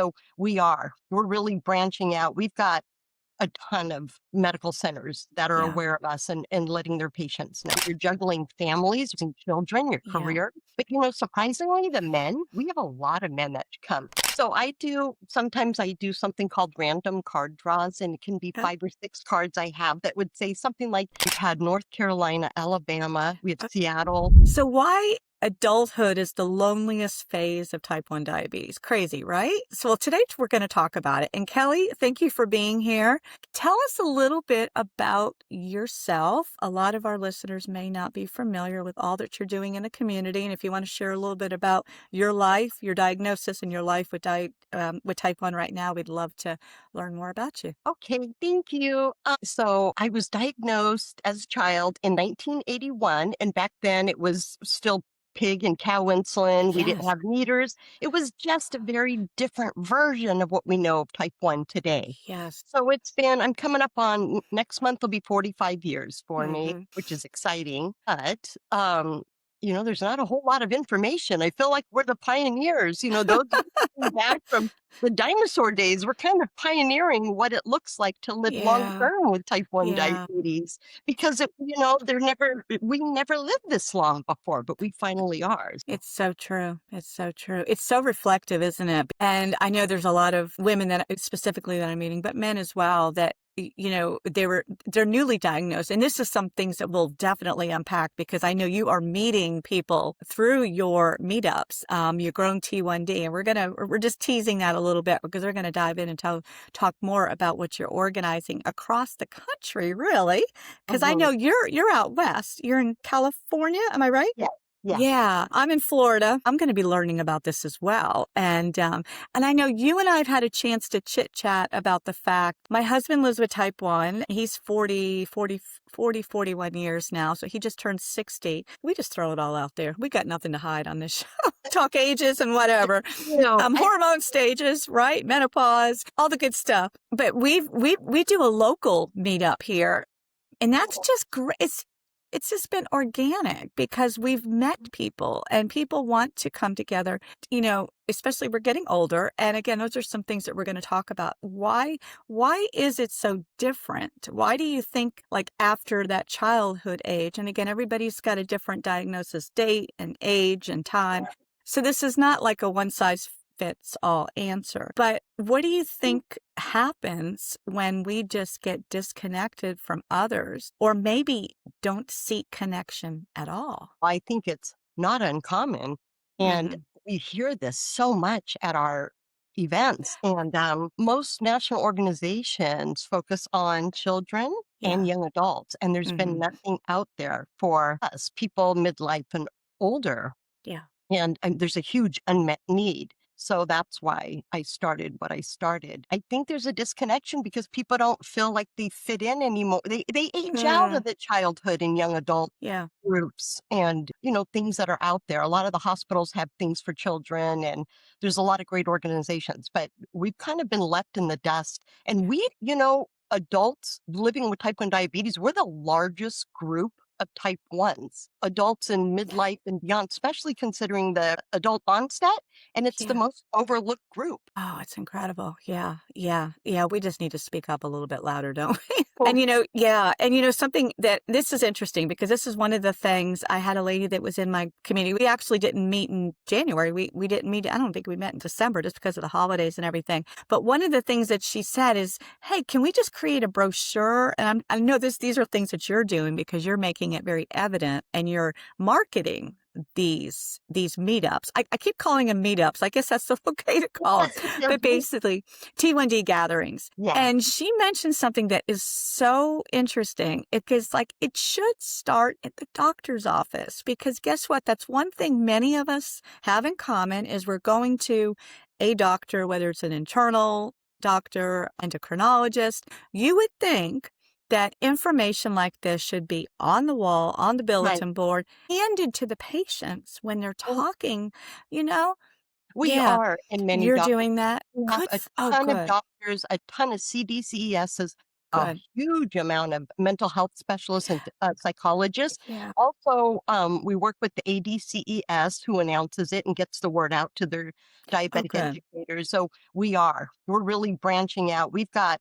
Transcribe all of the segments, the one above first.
So we're really branching out. We've got a ton of medical centers that are Yeah. aware of us and letting their patients know. You're juggling families and children, your Yeah. career. But surprisingly, the men, we have a lot of men that come. So sometimes I do something called random card draws, and it can be Yeah. 5 or 6 cards I have that would say something like we've had North Carolina, Alabama, we have Seattle. So why adulthood is the loneliest phase of type 1 diabetes? Crazy, right? So well, today we're going to talk about it. And Kelly, thank you for being here. Tell us a little bit about yourself. A lot of our listeners may not be familiar with all that you're doing in the community. And if you want to share a little bit about your life, your diagnosis, and your life with type 1 right now, we'd love to learn more about you. Okay, thank you. So I was diagnosed as a child in 1981, and back then it was still pig and cow insulin. We didn't Yes. have meters. It was just a very different version of what we know of type 1 today. Yes. So I'm coming up on next month will be 45 years for me, Hmm. which is exciting. But, there's not a whole lot of information. I feel like we're the pioneers, those back from the dinosaur days, we're kind of pioneering what it looks like to live long Yeah. term with type 1 Yeah. diabetes because we never lived this long before, but we finally are. So, It's so true. It's so true. It's so reflective, isn't it? And I know there's a lot of women that specifically that I'm meeting, but men as well that they're newly diagnosed. And this is some things that we'll definitely unpack because I know you are meeting people through your meetups, your Grown T1D. And we're just teasing that a little bit because we're gonna dive in and talk more about what you're organizing across the country, really. Because I mhm. know you're out west. You're in California, am I right? Yeah, yeah. Yeah, I'm in Florida. I'm gonna be learning about this as well. And I know you and I have had a chance to chit chat about the fact my husband lives with type 1. He's 41 years now. So he just turned 60. We just throw it all out there. We got nothing to hide on this show. Talk ages and whatever. I Hormone stages, right? Menopause, all the good stuff. But we do a local meetup here. And that's just great. It's just been organic because we've met people and people want to come together, especially we're getting older. And again, those are some things that we're going to talk about. Why is it so different? Why do you think like after that childhood age, and again, everybody's got a different diagnosis date and age and time. So this is not like a one size fits all answer. But what do you think happens when we just get disconnected from others or maybe don't seek connection at all? I think it's not uncommon, and Hmm. we hear this so much at our events, and, most national organizations focus on children and Yeah. young adults, and there's been Hmm. nothing out there for us, people midlife and older. Yeah. And there's a huge unmet need. So that's why I started what I started. I think there's a disconnection because people don't feel like they fit in anymore. They age out Mm, of the childhood and young adult yeah. groups and things that are out there. A lot of the hospitals have things for children and there's a lot of great organizations, but we've kind of been left in the dust. And adults living with type 1 diabetes, we're the largest group of type 1s, adults in midlife and beyond, especially considering the adult onset, and it's the Yeah. most overlooked group. Oh, it's incredible. Yeah. Yeah. Yeah. We just need to speak up a little bit louder, don't we? Well, Yeah. And something that this is interesting because this is one of the things I had a lady that was in my community. We actually didn't meet in January. We didn't meet. I don't think we met in December just because of the holidays and everything. But one of the things that she said is, hey, can we just create a brochure? And I know these are things that you're doing because you're making it very evident and you're marketing these meetups. I keep calling them meetups. I guess that's the okay to call them. they're But great. basically, T1D gatherings. Yeah. And she mentioned something that is so interesting because, like, it should start at the doctor's office because guess what? That's one thing many of us have in common is we're going to a doctor, whether it's an internal doctor, endocrinologist. You would think that information like this should be on the wall, on the Right. bulletin board, handed to the patients when they're Well, talking, you know? we Yeah, are in many you're doctors. doing that? We have Good. a Oh, ton of good. doctors, a ton of CDCESs. a Good. huge amount of mental health specialists and psychologists. Yeah. Also, we work with the ADCES, who announces it and gets the word out to their Oh, diabetic good. educators. So we're really branching out. We've got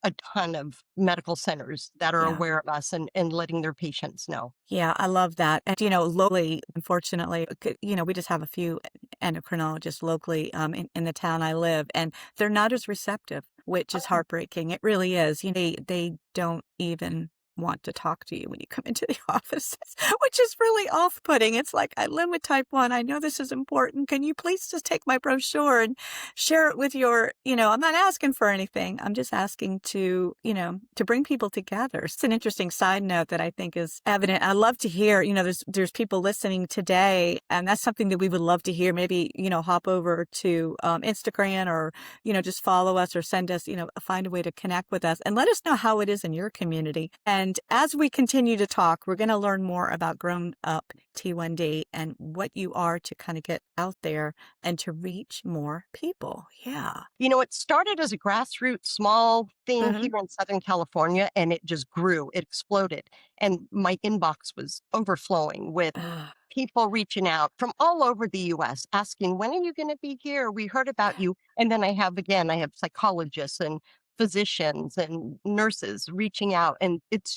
a ton of medical centers that are Yeah. aware of us and letting their patients know. Yeah, I love that. And, locally, unfortunately, we just have a few endocrinologists locally in the town I live, and they're not as receptive, which is heartbreaking. It really is. They don't even want to talk to you when you come into the offices, which is really off-putting. It's like, I live with type 1. I know this is important. Can you please just take my brochure and share it with I'm not asking for anything. I'm just asking to bring people together. It's an interesting side note that I think is evident. I love to hear, there's people listening today, and that's something that we would love to hear. Maybe, hop over to Instagram or, just follow us or send us, find a way to connect with us and let us know how it is in your community. And as we continue to talk, we're going to learn more about Grown Up T1D and what you are to kind of get out there and to reach more people. Yeah. It started as a grassroots small thing Hmm. here in Southern California, and it just grew. It exploded. And my inbox was overflowing with people reaching out from all over the US asking, when are you going to be here? We heard about you. And then I have psychologists and physicians and nurses reaching out. And it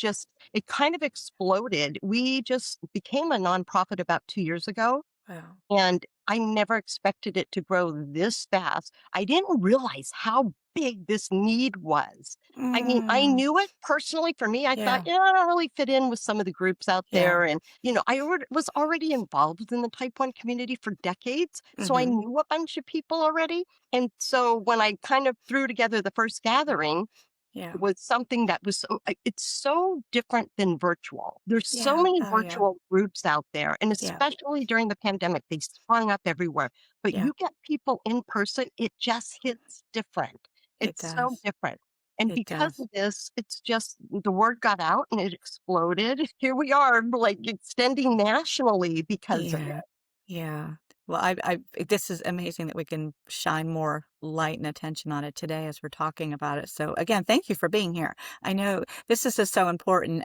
kind of exploded. We just became a nonprofit about 2 years ago. Wow. And I never expected it to grow this fast. I didn't realize how big this need was. I mean, I Mm, knew it personally for me. I thought, yeah. I don't really fit in with some of the groups out Yeah. there. And, was already involved in the type 1 community for decades. So I Hmm. knew a bunch of people already. And so when I kind of threw together the first gathering, Yeah. was something that was it's so different than virtual. There's so Yeah. many Oh, yeah. virtual groups out there, and Yeah. especially during the pandemic, they sprung up everywhere. But Yeah. you get people in person, it just hits different. It It's so does. different. And It because does. of this, it's just the word got out and it exploded. Here we are, like extending nationally because of Yeah. it. Yeah. Well, this is amazing that we can shine more light and attention on it today as we're talking about it. So again, thank you for being here. I know this is just so important.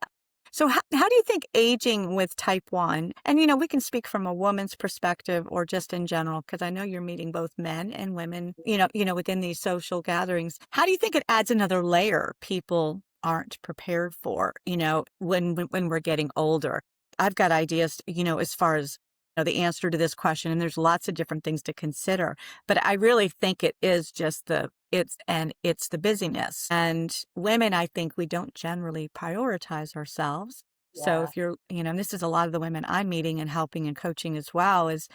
So how do you think aging with type 1, and we can speak from a woman's perspective or just in general, because I know you're meeting both men and women, within these social gatherings. How do you think it adds another layer people aren't prepared for, when we're getting older? I've got ideas, as far as the answer to this question, and there's lots of different things to consider. But I really think it is just it's the busyness. And women, I think we don't generally prioritize ourselves. So Yeah. if you're, and this is a lot of the women I'm meeting and helping and coaching as well, is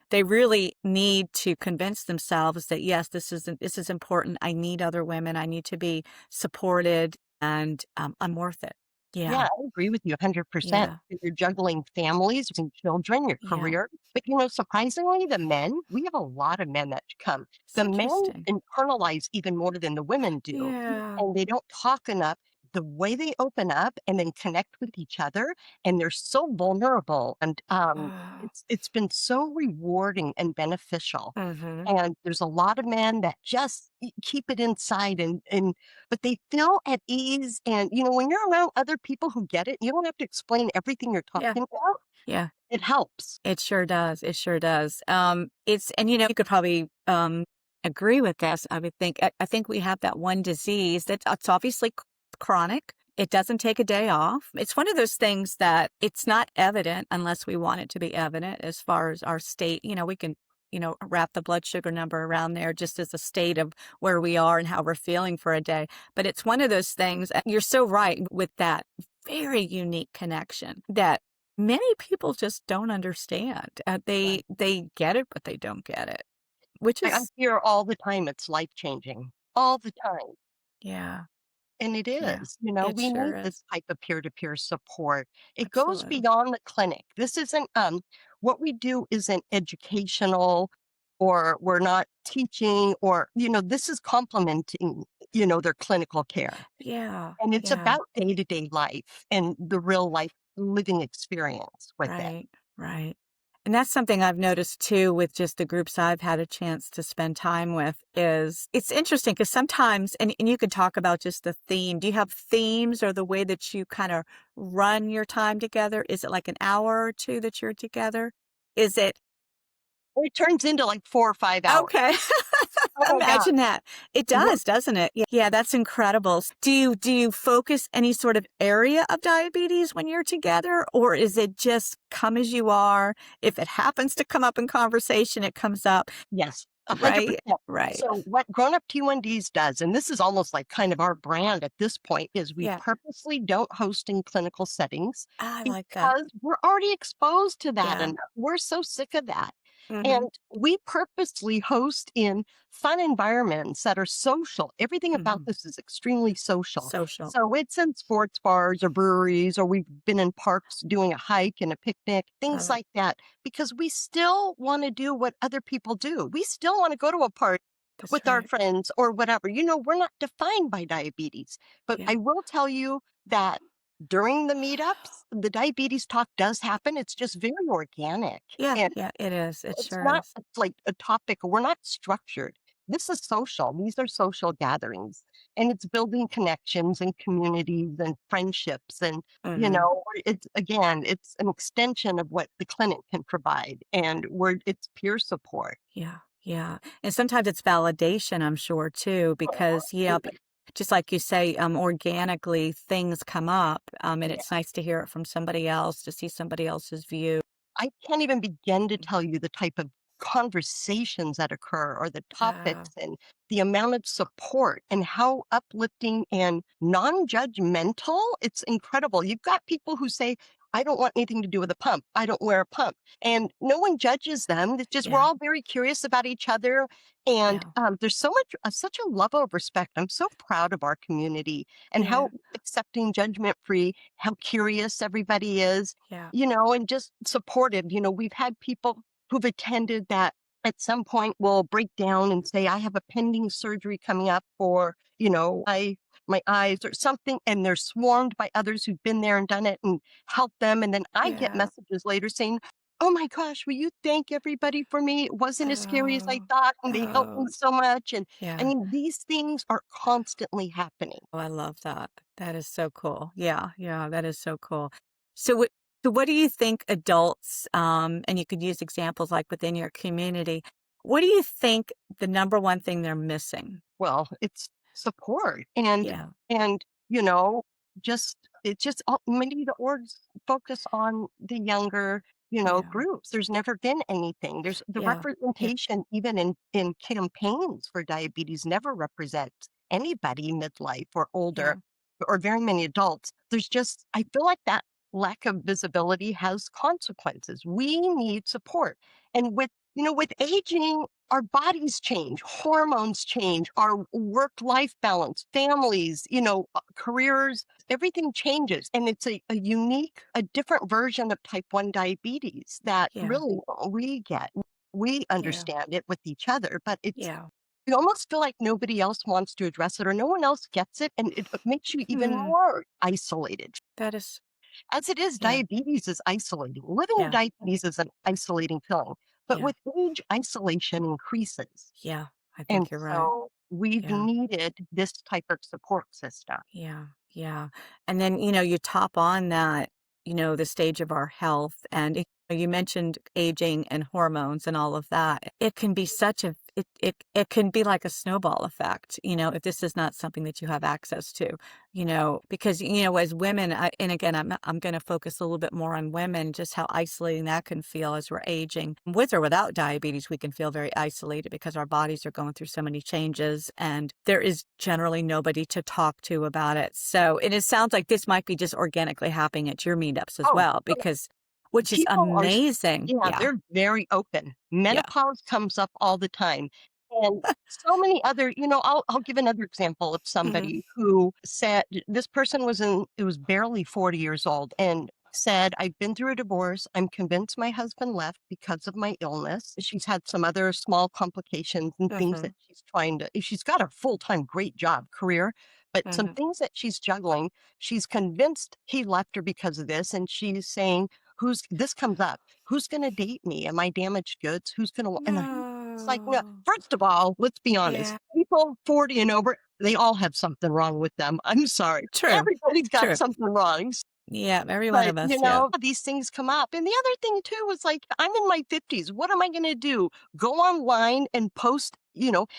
they really need to convince themselves that yes, this is important. I need other women. I need to be supported, and I'm worth it. Yeah, Yeah, I agree with you 100%. yeah, You're juggling families and children, your yeah. career. But, surprisingly, the men, we have a lot of men that come. It's The men interesting. internalize even more than the women do, Yeah. and they don't talk enough. The way they open up and then connect with each other, and they're so vulnerable, and Oh. it's been so rewarding and beneficial. Mhm. And there's a lot of men that just keep it inside but they feel at ease. And, when you're around other people who get it, you don't have to explain everything you're Yeah, talking about. yeah. It helps. It sure does, it sure does. It's and, you could probably, agree with this, I would think. I think we have that one disease that it's obviously chronic. It doesn't take a day off. It's one of those things that it's not evident unless we want it to be evident as far as our state. We can, wrap the blood sugar number around there just as a state of where we are and how we're feeling for a day. But it's one of those things, and you're so right with that very unique connection that many people just don't understand. Right. They get it, but they don't get it, which I is hear all the time it's life changing, all the time. yeah, And it yeah. is, It we sure need is. this type of peer-to-peer support. It goes Absolutely. beyond the clinic. This isn't, what we do isn't educational, or we're not teaching, or, this is complementing, their clinical care. Yeah, And it's yeah. about day-to-day life and the real life living experience with it. Right, right. And that's something I've noticed too with just the groups I've had a chance to spend time with is it's interesting because sometimes, and you could talk about just the theme. Do you have themes or the way that you kind of run your time together? Is it like an hour or two that you're together? Is it It turns into like 4 or 5 hours. okay? Oh my god. Imagine that. It Yeah. does, doesn't it? Yeah, that's incredible. Do you focus any sort of area of diabetes when you're together, or is it just come as you are? If it happens to come up in conversation, it comes up, Yes, right? 100%. Right. So what Grown Up T1Ds does, and this is almost like kind of our brand at this point, is we Yeah. purposely don't host in clinical settings I like that. because we're already exposed to that Yeah. and we're so sick of that. Mhm. And we purposely host in fun environments that are social. Everything about Mhm. this is extremely social. Social. So it's in sports bars or breweries, or we've been in parks doing a hike and a picnic, things Love it. like that, because we still want to do what other people do. We still want to go to a park That's with our right. friends or whatever. We're not defined by diabetes. But Yeah. I will tell you that during the meetups, the diabetes talk does happen. It's just very organic. Yeah, And yeah, it is. It it's sure not is. like a topic. We're not structured. This is social. These are social gatherings, and it's building connections and communities and friendships. And, Mhm. it's an extension of what the clinic can provide. And it's peer support. Yeah, yeah, and sometimes it's validation, I'm sure, too, because, yeah, Absolutely. just like you say, organically, things come up, and Yeah. it's nice to hear it from somebody else, to see somebody else's view. I can't even begin to Mm. tell you the type of conversations that occur or the Wow. topics and the amount of support and how uplifting and non-judgmental. It's incredible. You've got people who say, I don't want anything to do with a pump. I don't wear a pump. And no one judges them. It's just we're Yeah, all very curious about each other. And yeah, there's such a level of respect. I'm so proud of our community and yeah, how accepting, judgment free, how curious everybody is, yeah, and just supportive. We've had people who've attended that at some point will break down and say, I have a pending surgery coming up for, my eyes or something. And they're swarmed by others who've been there and done it and helped them. And then I get yeah. messages later saying, oh my gosh, will you thank everybody for me? It wasn't as scary as I Oh, thought. And they helped oh, me so much. And I yeah. mean, these things are constantly happening. Oh, I love that. That is so cool. Yeah, yeah, that is so cool. So what do you think adults, and you could use examples like within your community, what do you think the number one thing they're missing? Well, it's support and Yeah, and, you know, just it's just all maybe the orgs focus on the younger, yeah, groups. There's never been anything. There's the yeah, yeah, representation even in campaigns for diabetes never represents anybody midlife or older yeah, or very many adults. I feel like that lack of visibility has consequences. We need support. And with aging, our bodies change, hormones change, our work life balance, families, careers, everything changes. And it's a different version of type 1 diabetes that yeah, really we get. We yeah, understand it with each other, but yeah. you almost feel like nobody else wants to address it or no one else gets it. And it makes you even Hmm, more isolated. that is, As it is, yeah, diabetes is isolating. Living with yeah, diabetes is an isolating feeling, but yeah, with age, isolation increases. yeah. I And think you're right. so we've Yeah. needed this type of support system. Yeah, yeah. And then, you top on that, the stage of our health and you mentioned aging and hormones and all of that. It can be it can be like a snowball effect, if this is not something that you have access to, because as women, and again, I'm going to focus a little bit more on women, just how isolating that can feel as we're aging. With or without diabetes, we can feel very isolated because our bodies are going through so many changes and there is generally nobody to talk to about it. So, and it sounds like this might be just organically happening at your meetups as Oh, well, because which is people are amazing. yeah, Yeah. they're very open. Yeah. Menopause comes up all the time. And so many other, I'll give another example of Hmm. somebody who said this person it was barely 40 years old and said, I've been through a divorce. I'm convinced my husband left because of my illness. She's had some other small complications and things Hmm. that she's got a full-time great job career, but some Hmm. things that she's juggling. She's convinced he left her because of this. And she's saying, who's this comes up, who's going to date me? Am I damaged goods? Who's going to, and it's like, no, No. first of all, let's be honest. Yeah. People 40 and over, they all have something wrong with them. I'm sorry. True. Everybody's got True. something wrong. Yeah, every one But, of us, yeah. these things come up. And the other thing too was like, I'm in my 50s. What am I going to do? Go online and post,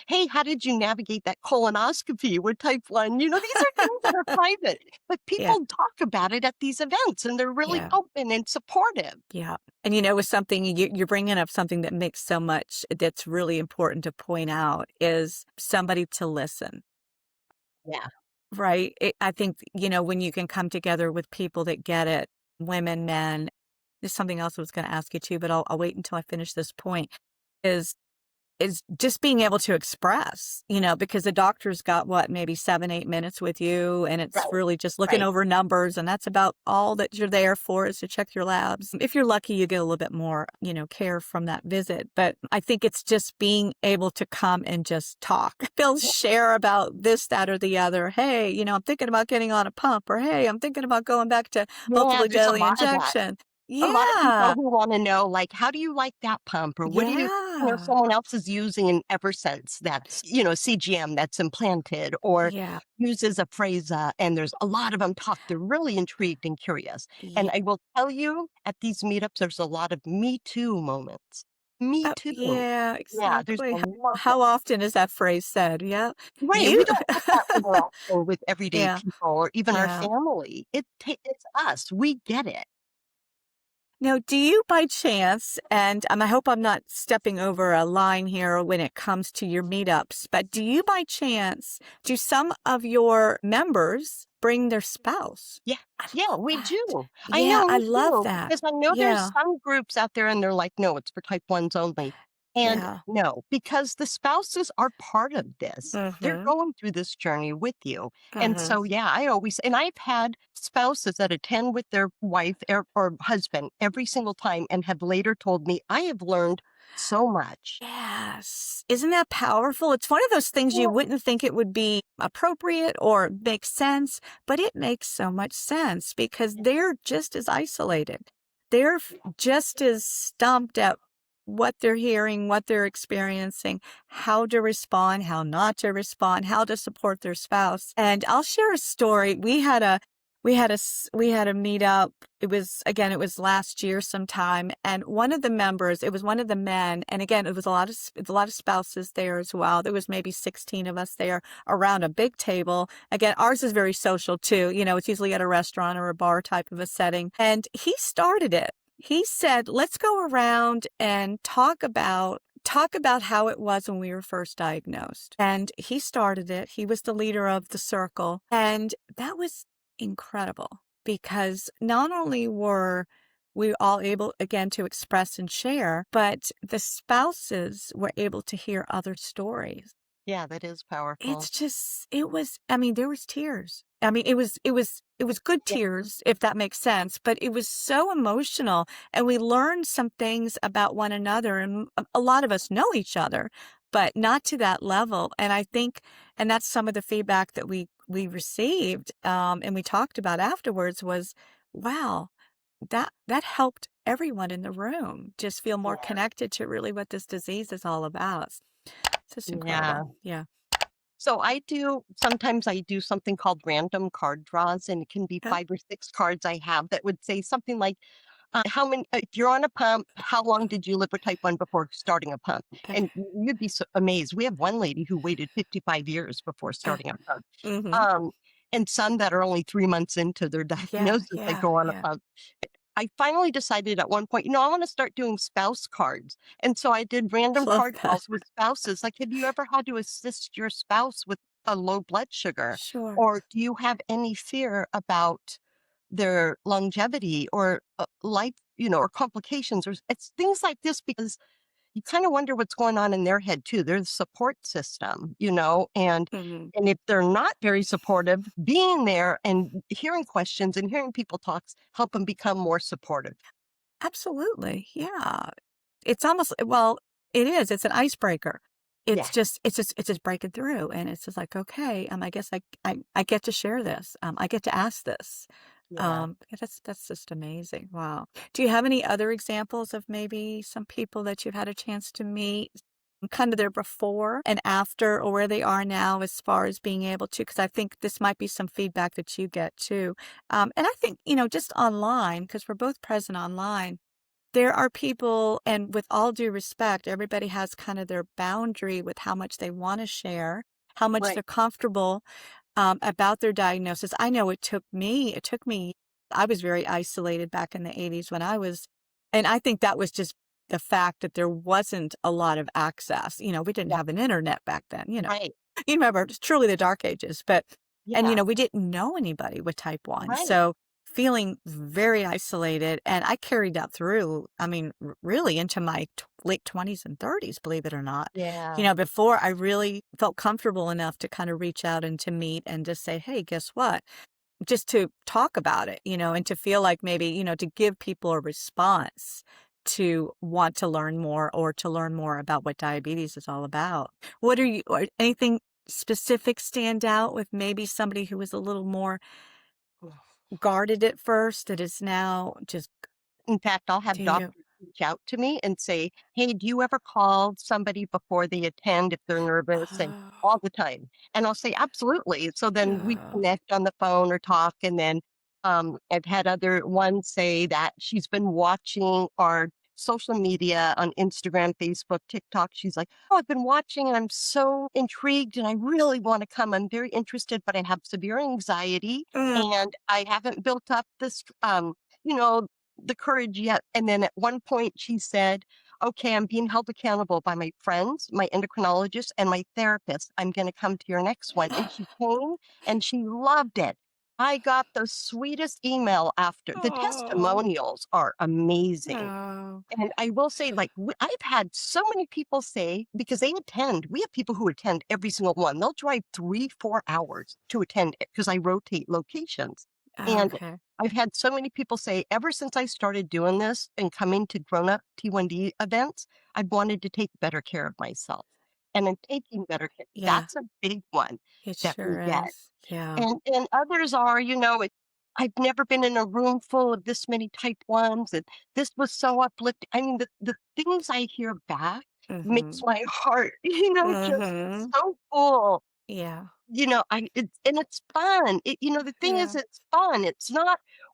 hey, how did you navigate that colonoscopy with type 1? These are things that are private, but Yeah, people talk about it at these events and they're really yeah, open and supportive. yeah. And, with something you're bringing up something that makes so much that's really important to point out is somebody to listen, Yeah. right? I think, when you can come together with people that get it, women, men, there's something else I was gonna ask you too, but I'll wait until I finish this point, is is just being able to express, because the doctor's got what, maybe 7, 8 minutes with you, and it's Right. really just looking Right. over numbers, and that's about all that you're there for is to check your labs. If you're lucky, you get a little bit more, care from that visit. But I think it's just being able to come and just talk. They'll share about this, that, or the other. Hey, I'm thinking about getting on a pump, or hey, I'm thinking about going back to Yeah. hopefully There's a daily lot of that. injection. A lot of people Yeah. who wanna know, like, how do you like that pump? Or what do Yeah. someone else is using an Eversense that's, CGM that's implanted or Yeah. uses a phrase, and there's a lot of them talk. They're really intrigued and curious. And Yeah. I will tell you, at these meetups, there's a lot of "me too" moments. "Me Oh, too." yeah, Yeah, there's exactly. a lot of How often is that phrase said? Yeah. right, we You don't get that interaction with everyday Yeah, people or even our yeah. family. It's us, we get it. Now, do you by chance, and I hope I'm not stepping over a line here when it comes to your meetups, but do you by chance, do some of your members bring their spouse? Yeah. I Yeah, love we that. do. I Yeah, know, I me love too, that. because I know there's Yeah, some groups out there and they're like, "No, it's for type 1s only." And yeah. no, because the spouses are part of this. They're Mhm, going through this journey with you. And mhm. so, yeah, I've had spouses that attend with their wife or husband every single time and have later told me, "I have learned so much." Yes. Isn't that powerful? It's one of those things you Yeah. wouldn't think it would be appropriate or make sense, but it makes so much sense because they're just as isolated. They're just as stumped at what they're hearing, what they're experiencing, how to respond, how not to respond, how to support their spouse. And I'll share a story. We had a meetup. It was last year sometime, and one of the members, it was one of the men, and again, it was a lot of spouses there as well. There was maybe 16 of us there around a big table. Again, ours is very social too. It's usually at a restaurant or a bar type of a setting. And he started it. He said, "Let's go around and talk about how it was when we were first diagnosed." And he started it. He was the leader of the circle, and that was incredible because not only were we all able again to express and share, but the spouses were able to hear other stories. Yeah, that is powerful. It's just it was I mean, there was tears. I mean, it was good Yeah. tears, if that makes sense, but it was so emotional, and we learned some things about one another, and a lot of us know each other, but not to that level, and I think and that's some of the feedback that we received, and we talked about afterwards was, wow, that helped everyone in the room just feel more Yeah. connected to really what this disease is all about. It's just Yeah. incredible. Yeah. So sometimes I do something called random card draws, and it can be Yeah. 5 or 6 cards I have that would say something like, if you're on a pump, how long did you live with type 1 before starting a pump? Okay. And you'd be so amazed. We have one lady who waited 55 years before starting a pump. Mhm. Um, and some that are only 3 months into their Yeah, diagnosis, they yeah, go on a yeah. pump. I finally decided at one point, I want to start doing spouse cards. And so I did random Love card that. calls with spouses. Like, have you ever had to assist your spouse with a low blood sugar? Sure. Or do you have any fear about their longevity or life, or complications or it's things like this because you kind of wonder what's going on in their head too. Their support system, Mhm. and if they're not very supportive, being there and hearing questions and hearing people talks help them become more supportive. Absolutely, yeah. It's almost well, it is, it's an icebreaker. Yeah. It's just breaking through, and it's just like, "Okay, I guess I get to share this, I get to ask this." Yeah. Yeah, that's just amazing. Wow. Do you have any other examples of maybe some people that you've had a chance to meet, kind of their before and after, or where they are now as far as being able to? Because I think this might be some feedback that you get too. And I think, just online, because we're both present online, there are people, and with all due respect, everybody has kind of their boundary with how much they want to share, how much Right. they're comfortable about their diagnosis. I know it took me, I was very isolated back in the 80s when and I think that was just the fact that there wasn't a lot of access. We didn't Yeah. have an internet back then. Right. You remember, it's truly the dark ages, and Yeah. we didn't know anybody with type 1. Right. So feeling very isolated, and I carried that through, I mean, really into my late 20s and 30s, believe it or not. Yeah. Before I really felt comfortable enough to kind of reach out and to meet and just say, "Hey, guess what?" Just to talk about it, and to feel like maybe, to give people a response to want to learn more or to learn more about what diabetes is all about. Or anything specific stand out with maybe somebody who was a little more guarded at first that is now just In fact, I'll have do you? doctors reach out to me and say, "Hey, do you ever call somebody before they attend if they're nervous?" And Oh, all the time. And I'll say, "Absolutely." So then we oh, connect on the phone or talk. And then I've had other ones say that she's been watching our social media on Instagram, Facebook, TikTok. She's like, "Oh, I've been watching and I'm so intrigued and I really want to come. I'm very interested, but I have severe anxiety mm, and I haven't built up this, you know, the courage yet." And then at one point she said, "Okay, I'm being held accountable by my friends, my endocrinologist, and my therapist. I'm going to come to your next one." And she came and she loved it. I got the sweetest email after. The oh, testimonials are amazing. oh, And I will say, like, I've had so many people say, because they attend, we have people who attend every single one. They'll drive 3, 4 hours to attend it because I rotate locations. And okay. I've had so many people say, ever since I started doing this and coming to Grown Up T1D events, I've wanted to take better care of myself. And I'm taking better care. Yeah, That's a big one it that we sure get. is. Yeah. And others are, I've never been in a room full of this many type ones, and this was so uplifting. I mean, the things I hear back makes Mhm. my heart, just Mhm. so full. Yeah. It's fun. The thing is Yeah. it's fun.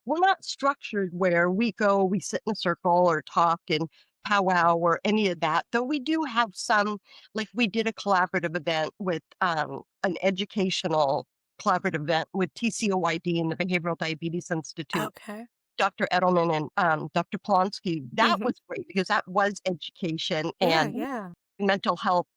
We're not structured where we sit in a circle or talk and powwow or any of that. Though we do have some, like we did a collaborative event with an educational collaborative event with TCOYD and the Behavioral Diabetes Institute, Okay. Dr. Edelman and Dr. Polonsky. That Mhm. was great because that was education Yeah, and yeah. mental health,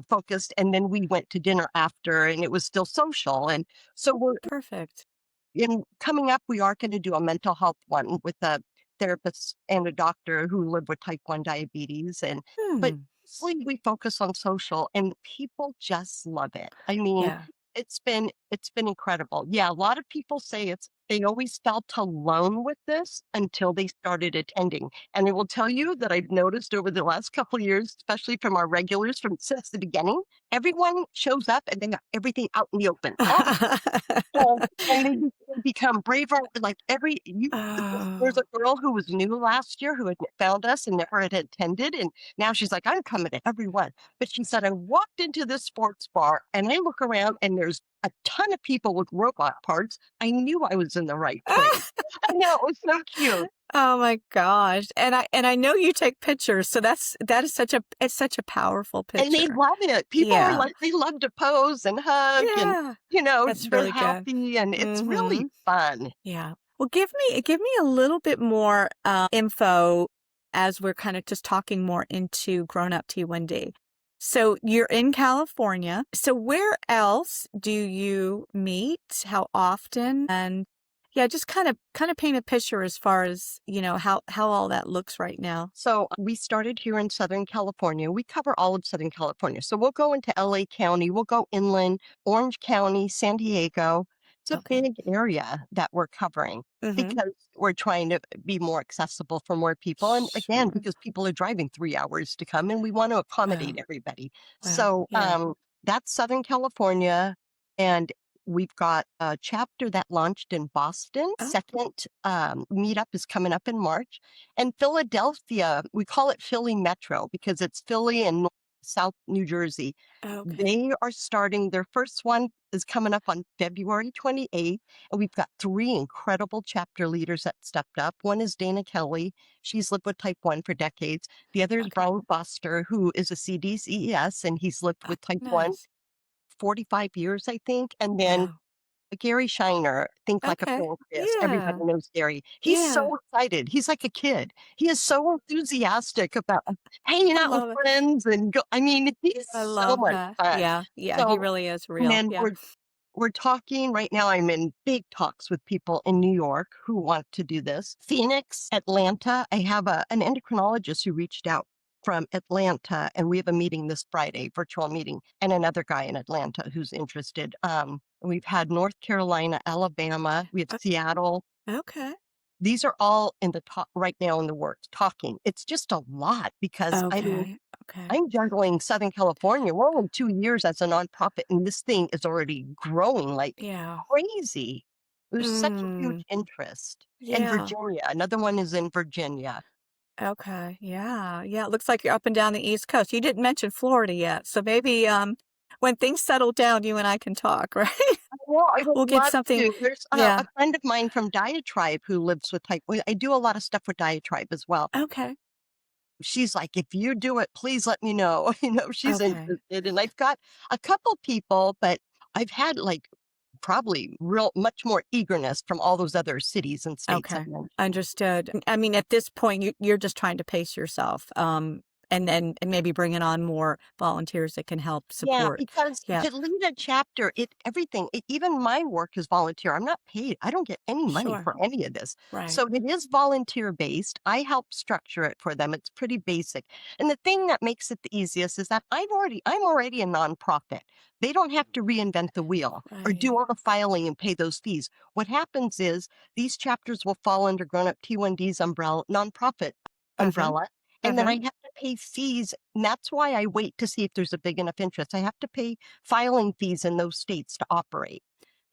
focused. And then we went to dinner after and it was still social. And so we're Perfect. in coming up, we are going to do a mental health one with a therapist and a doctor who live with type 1 diabetes. But Hmm. mostly we focus on social and people just love it. I mean, Yeah. it's been incredible. Yeah, a lot of people say they always felt alone with this until they started attending. And I will tell you that I've noticed over the last couple of years, especially from our regulars from since the beginning, everyone shows up and they got everything out in the open all the so and they become braver, like, there's Oh. a girl who was new last year who had found us and never had attended, and now she's like, "I'm coming to every one." But she said, "I walked into this sports bar, and I look around, and there's a ton of people with robot parts. I knew I was in the right place." I know, it was so cute. Oh my gosh. And I know you take pictures, so it's such a powerful And they picture. love it. People are Yeah. like they love to pose and hug and, Yeah. That's they're really good. happy, and it's really Mhm. fun. Yeah. Well, give me a little bit more info as we're kind of just talking more into Grown Up T1D. So you're in California. So where else do you meet? How often? And yeah, just kind of paint a picture as far as, how all that looks right now. So we started here in Southern California. We cover all of Southern California. So we'll go into LA County, we'll go inland, Orange County, San Diego. It's a Okay. big area that we're covering Mm-hmm. because we're trying to be more accessible for more people. And again, Sure. because people are driving 3 hours to come and we want to accommodate Wow. everybody. Wow. So Yeah. that's Southern California. And We've got a chapter that launched in Boston. Oh, Second meetup is coming up in March. And Philadelphia, we call it Philly Metro because it's Philly and South New Jersey. okay. They are starting, their first one is coming up on February 28th. And we've got three incredible chapter leaders that stepped up. One is Dana Kelly. She's lived with type 1 for decades. The other is Okay. Brian Foster, who is a CDCES, and he's lived Oh, with type 1 nice. 45 years, I think. And then Wow. Gary Shiner, Think Like a Okay. Philanthropist. Everybody Yeah. knows Gary. He's Yeah. so excited. He's like a kid. He is so enthusiastic about hanging I out with love it. friends and go, I mean, he's I so love much that. fun. Yeah. Yeah. He So, really is and real. then Yeah. we're talking right now. I'm in big talks with people in New York who want to do this. Phoenix, Atlanta. I have an endocrinologist who reached out from Atlanta, and we have a meeting this Friday, virtual meeting, and another guy in Atlanta who's interested. We've had North Carolina, Alabama, we have O Seattle. okay. These are all in the talk right now in the works, talking. It's just a lot because I mean, Okay. Okay. I'm juggling Southern California. We're only 2 years as a nonprofit, and this thing is already growing like Yeah. crazy. There's such a huge Mm. interest. And Yeah. Virginia, another one is in Virginia. Okay. Yeah. Yeah. It looks like you're up and down the East Coast. You didn't mention Florida yet. So maybe when things settle down, you and I can talk, right? Well, I would We'll get love something. to. There's a Yeah. friend of mine from Diatribe who lives with type. I do a lot of stuff with Diatribe as well. Okay. She's like, if you do it, please let me know. She's Okay. interested. And I've got a couple people, but I've had like probably real much more eagerness from all those other cities and states I Okay. mentioned. Understood. I mean, at this point, you're just trying to pace yourself, and then and maybe bringing on more volunteers that can help Yeah, support. because Yeah. to lead a chapter, everything, even my work is volunteer. I'm not paid. I don't get any money Sure. for any of this. Right. So it is volunteer based. I help structure it for them. It's pretty basic. And the thing that makes it the easiest is that I'm already a nonprofit. They don't have to reinvent the wheel or do Right. all the filing and pay those fees. What happens is these chapters will fall under Grown Up T1D's umbrella, nonprofit Mhm. umbrella, and then Mhm. I have to pay fees, and that's why I wait to see if there's a big enough interest. I have to pay filing fees in those states to operate.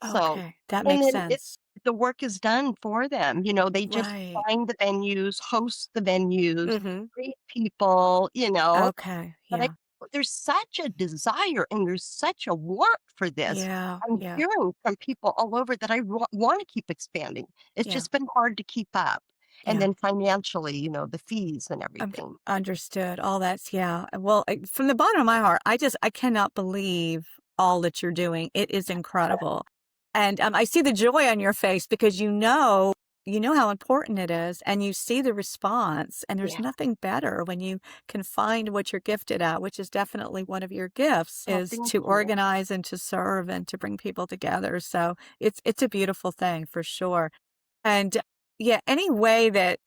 So, Okay. That and makes then sense. the work is done for them. They just Right. find the venues, host the venues, Mhm. greet people. Okay. But Yeah. there's such a desire and there's such a want for this. Yeah. I'm Yeah. hearing from people all over that I want to keep expanding. It's Yeah. just been hard to keep up. And Yeah. then financially, the fees and everything. Understood. All that's yeah. Well, from the bottom of my heart, I cannot believe all that you're doing. It is incredible, and I see the joy on your face because you know how important it is, and you see the response. And there's Yeah. nothing better when you can find what you're gifted at, which is definitely one of your gifts, Oh, is thank to you. organize and to serve and to bring people together. So it's a beautiful thing for sure. And yeah, any way that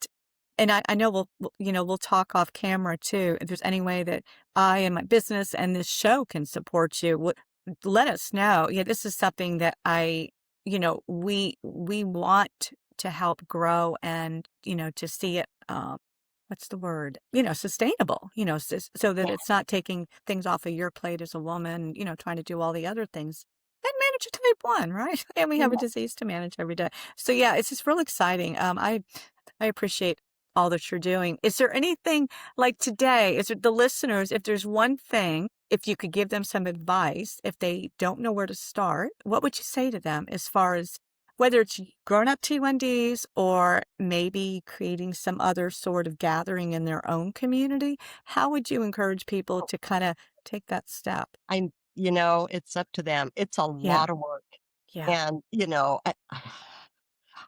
and I know we'll talk off camera too. If there's any way that I and my business and this show can support you, let us know. Yeah, this is something that we want to help grow and, to see it, what's the word? Sustainable, so that Yeah. it's not taking things off of your plate as a woman, trying to do all the other things and manage a type 1, right? And we have a Yeah. disease to manage every day. So yeah, it's just real exciting. I appreciate all that you're doing. Is there anything like today, is it the listeners, if there's one thing, if you could give them some advice, if they don't know where to start, what would you say to them as far as whether it's grown up T1Ds or maybe creating some other sort of gathering in their own community? How would you encourage people to kind of take that step? It's up to them. It's a Yeah, lot of work. yeah, And,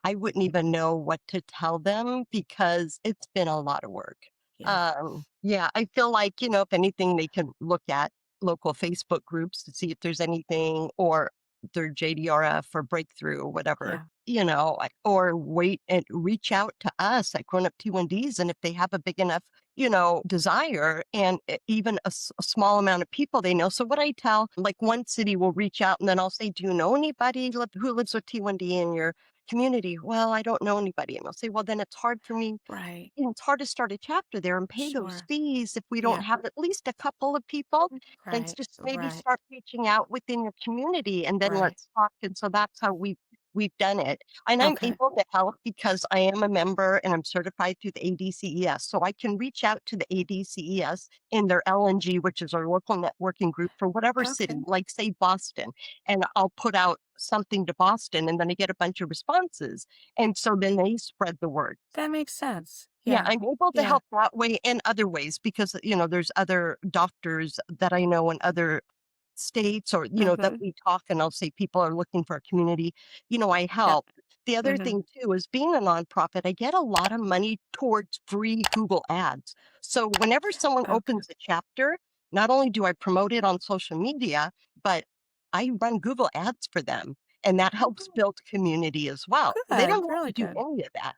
I wouldn't even know what to tell them because it's been a lot of work. yeah, Yeah, I feel like, if anything, they can look at local Facebook groups to see if there's anything or their JDRF or breakthrough or whatever, yeah, or wait and reach out to us at Grown Up T1Ds. And if they have a big enough, desire and even a small amount of people they know. So what I tell, like one city will reach out and then I'll say, do you know anybody who lives with T1D in your community. Well, I don't know anybody. And I'll say, well, then it's hard for me, Right. it's hard to start a chapter there and pay those Sure. fees if we don't Yeah. have at least a couple of people. And Right. just maybe Right. start reaching out within your community, and then Right. let's talk. And so that's how we've done it. And I'm Okay. able to help because I am a member and I'm certified through the ADCES. So I can reach out to the ADCES in their LNG, which is our local networking group for whatever city, Okay. like say Boston. And I'll put out something to Boston and then I get a bunch of responses. And so then they spread the word. That makes sense. Yeah, Yeah. I'm able to Yeah. help that way and other ways because, there's other doctors that I know in other states or, that Mhm. we talk and I'll say people are looking for a community, I Yep. help. The other Mhm. thing too is being a nonprofit, I get a lot of money towards free Google ads. So whenever someone Okay. opens a chapter, not only do I promote it on social media, but I run Google ads for them. And that helps Oh, build community as well. They good. don't have to Really do good. any of that.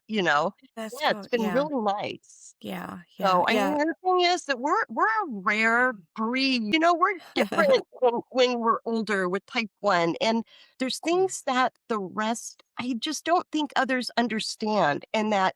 That's Yeah, it's so been yeah. really nice. Yeah. Yeah. So, I mean, Yeah. the thing is that we're a rare breed. We're different when we're older with type 1, and there's things that the rest I just don't think others understand, and that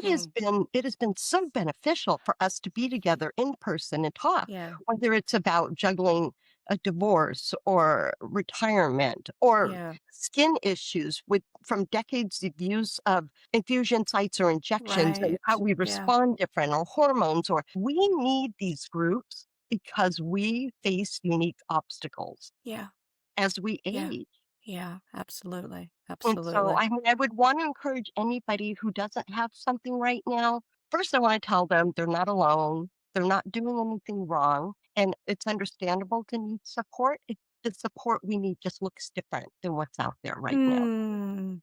Hmm. it has been so beneficial for us to be together in person and talk, Yeah. whether it's about juggling a divorce or retirement or Yeah. skin issues with from decades of use of infusion sites or injections and how Right. we Yeah. respond different or hormones or we need these groups because we face unique obstacles Yeah. as we Yeah. age. Yeah. Absolutely. And so Absolutely. I mean I would want to encourage anybody who doesn't have something right now. First I want to tell them they're not alone. They're not doing anything wrong and it's understandable to need support. The support we need just looks different than what's out there right now. Mm.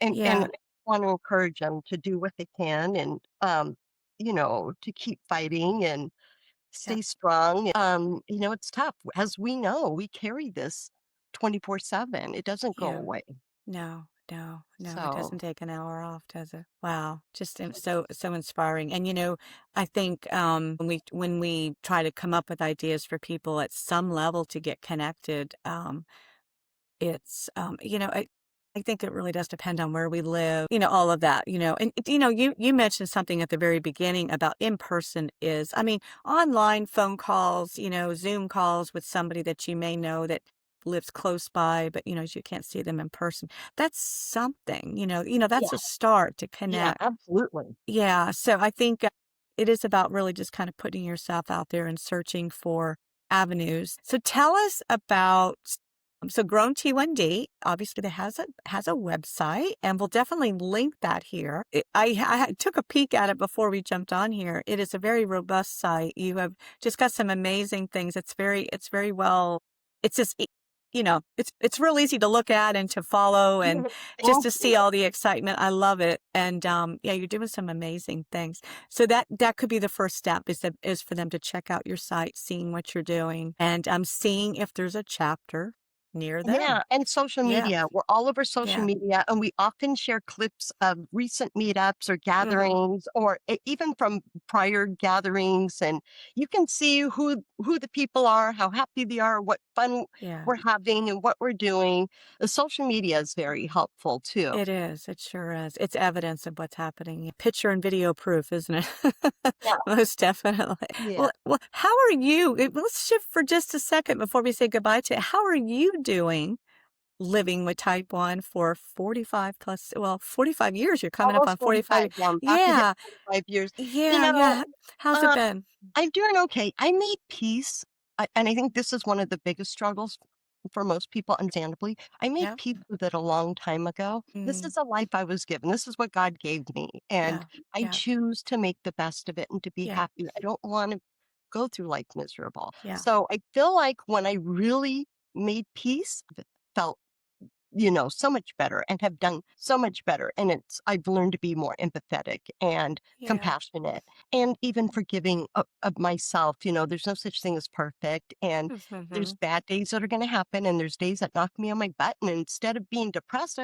And Yeah. I want to encourage them to do what they can and, to keep fighting and Yeah. stay strong. It's tough. As we know, we carry this 24/7. It doesn't go Yeah. away. No, no, no, it So, doesn't take an hour off, does it? Wow, just so inspiring. And I think when we try to come up with ideas for people at some level to get connected, it's I think it really does depend on where we live, all of that, and you mentioned something at the very beginning about in person is, I mean, online phone calls, Zoom calls with somebody that you may know that lives close by, but you can't see them in person. That's something, yeah, that's a start to yeah, connect. absolutely. Yeah, so I think it is about really just kind of putting yourself out there and searching for avenues. So tell us about so Grown T1D, obviously that has a website, and we'll definitely link that here. I took a peek at it before we jumped on here. It is a very robust site. You have just got some amazing things. It's very well. It's just it's real easy to look at and to follow and just Thank to you. see all the excitement. I love it. And yeah, you're doing some amazing things. So that could be the first step is for them to check out your site, seeing what you're doing, and seeing if there's a chapter near them. Yeah, and social Yeah. media. We're all over social Yeah. media, and we often share clips of recent meetups or Hmm. gatherings, or even from prior gatherings, and you can see who the people are, how happy they are, what fun Yeah. we're having, and what we're doing. The social media is very helpful too. It is. It sure is. It's evidence of what's happening. Picture and video proof, isn't it? Yeah, Most definitely. yeah. Well, how are you? Let's shift for just a second before we say goodbye to. How are you doing living with type 1 for 45 plus, well, 45 years? You're coming up Almost on 45. 45. Yeah, I'm about to hit Yeah. 45 years. You Yeah. know, Yeah. How's it uh, been? I'm doing okay. I made peace, and I think this is one of the biggest struggles for most people, understandably. I made Yeah. peace with it a long time ago. This Mm, is a life I was given. This is what God gave me, and yeah. I Yeah. choose to make the best of it and to be Yeah. happy. I don't want to go through life miserable. Yeah. So I feel like when I really made peace, it felt so much better and have done so much better. And I've learned to be more empathetic and Yeah. compassionate and even forgiving of myself. There's no such thing as perfect. And there's Hmm. bad days that are going to happen. And there's days that knock me on my butt. And instead of being depressed,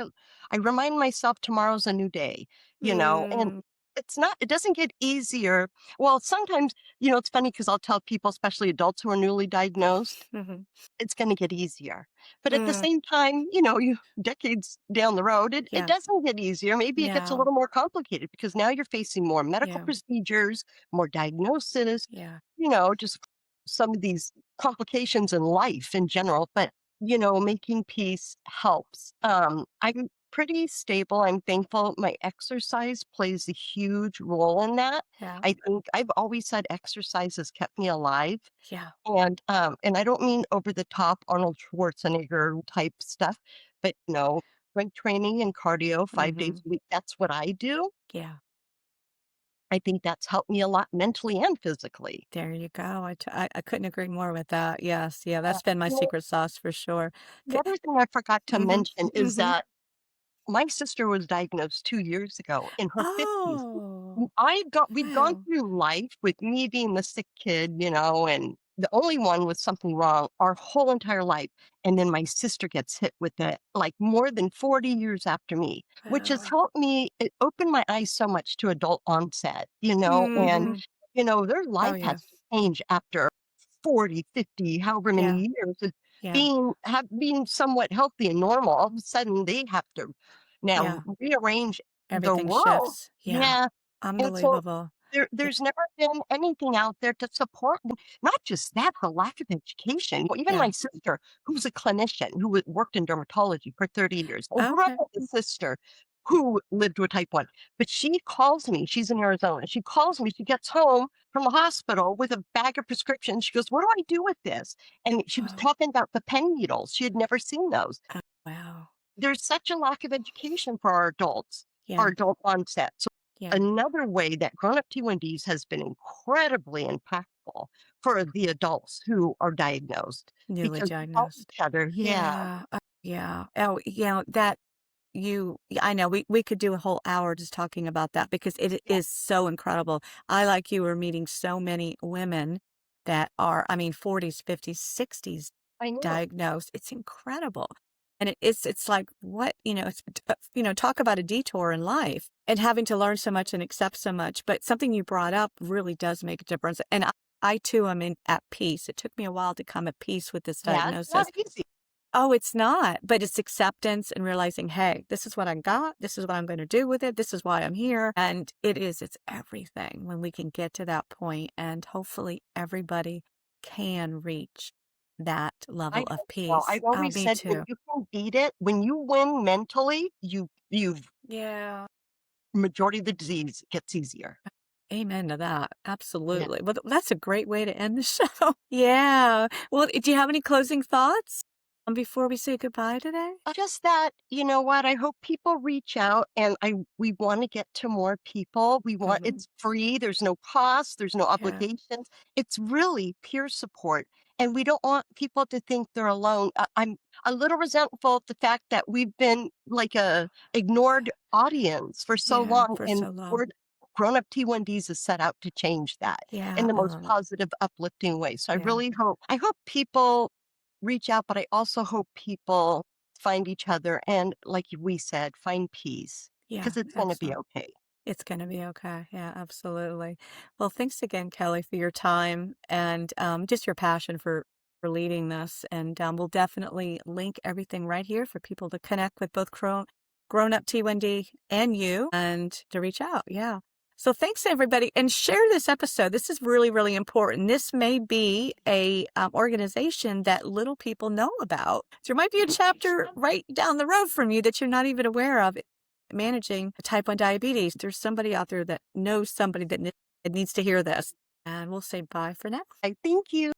I remind myself tomorrow's a new day, and Mm, it's not, it doesn't get easier. Well, sometimes, it's funny because I'll tell people, especially adults who are newly diagnosed, Mhm. it's gonna get easier. But at the Mm, same time, you decades down the road, it yeah, doesn't get easier. Maybe it gets a yeah, little more complicated because now you're facing more medical yeah, procedures, more diagnosis, yeah, just some of these complications in life in general. But, making peace helps. I'm pretty stable. I'm thankful. My exercise plays a huge role in that. yeah, I think I've always said exercise has kept me alive. yeah. And I don't mean over the top Arnold Schwarzenegger type stuff, but strength training and cardio 5 days Mhm. a week. That's what I do. Yeah. I think that's helped me a lot mentally and physically. There you go. I couldn't agree more with that. Yes, yeah, Uh, that's been my you know, secret sauce for sure. the other thing I forgot to Mhm, mention is mhm. that my sister was diagnosed 2 years ago in her 50s. Oh, We'd gone wow. through life with me being the sick kid, and the only one with something wrong our whole entire life. And then my sister gets hit with it like more than 40 years after me, which has Wow. helped me. It opened my eyes so much to adult onset, and, Mhm. their Oh, life yeah. has to change after 40, 50, however Yeah, many years of yeah, being somewhat healthy and normal. All of a sudden they have to now yeah. rearrange their Everything world. shifts. Yeah. Yeah. And so Unbelievable. Yeah, there's never been anything out there to support them. Not just that, the lack of education. Well, even yeah. my sister, who's a clinician who worked in dermatology for 30 years, I grew up Okay. with a sister who lived with type 1. But she calls me, she's in Arizona. She calls me, she gets home from the hospital with a bag of prescriptions. She goes, "What do I do with this?" And she was Oh, talking about the pen needles. She had never seen those. oh, wow. There's such a lack of education for our adults, our Yeah, adult onset. So yeah. another way that Grown Up T1Ds has been incredibly impactful for the adults who are diagnosed Newly because we help diagnosed. each other. Yeah. Yeah, yeah. Oh, that I know we could do a whole hour just talking about that because it Yeah. is so incredible. I, like you, are meeting so many women that are, I mean, 40s, 50s, 60s I know. diagnosed. It's incredible. And it's like what, talk about a detour in life and having to learn so much and accept so much. But something you brought up really does make a difference. And I too am at peace. It took me a while to come at peace with this Yeah. It's not diagnosis. easy. Oh, it's not, but it's acceptance and realizing, "Hey, this is what I got. This is what I'm gonna do with it. This is why I'm here." And it's everything when we can get to that point, and hopefully everybody can reach that I level of hope so. peace. I've Oh, always me said when too. you can beat it, when you win mentally, you've Yeah. majority of the disease gets easier. Amen to that. Yeah. Absolutely. Well, that's a great way to end the show. Yeah. Well, do you have any closing thoughts, before we say goodbye today? Just that, you know what, I hope people reach out and we wanna get to more people. Mhm. It's free, there's no cost, there's no Yeah. obligations. It's really peer support, and we don't want people to think they're alone. I'm a little resentful of the fact that we've been like a ignored audience for so Yeah, long, for and so long. Grown Up T1Ds is set out to change that in Yeah, the I most love it. positive, uplifting way. So Yeah. I hope people reach out, but I also hope people find each other and, like we said, find peace Yeah, because it's gonna be excellent. okay. It's gonna be okay. Yeah, absolutely. Well, thanks again, Kelly, for your time and, just your passion for leading this, and, we'll definitely link everything right here for people to connect with both Grown Up T1D and you, and to reach out, yeah. So thanks, everybody, and share this episode. This is really, really important. This may be a, organization that little people know about. There might be a chapter right down the road from you that you're not even aware of managing type 1 diabetes. There's somebody out there that knows somebody that needs to hear this. And we'll say bye for now. I thank you.